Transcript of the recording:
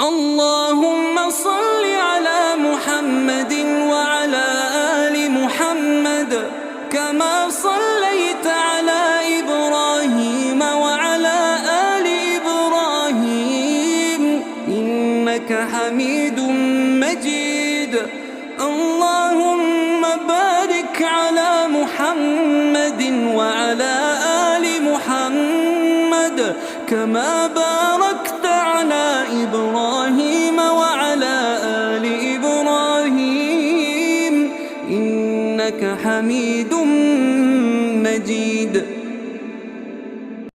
اللهم صل على محمد وعلى آل محمد كما صليت على إبراهيم وعلى آل إبراهيم إنك حميد مجيد. اللهم بارك على محمد وعلى آل محمد كما باركت على إبراهيم وعلى آل إبراهيم إنك حميد مجيد.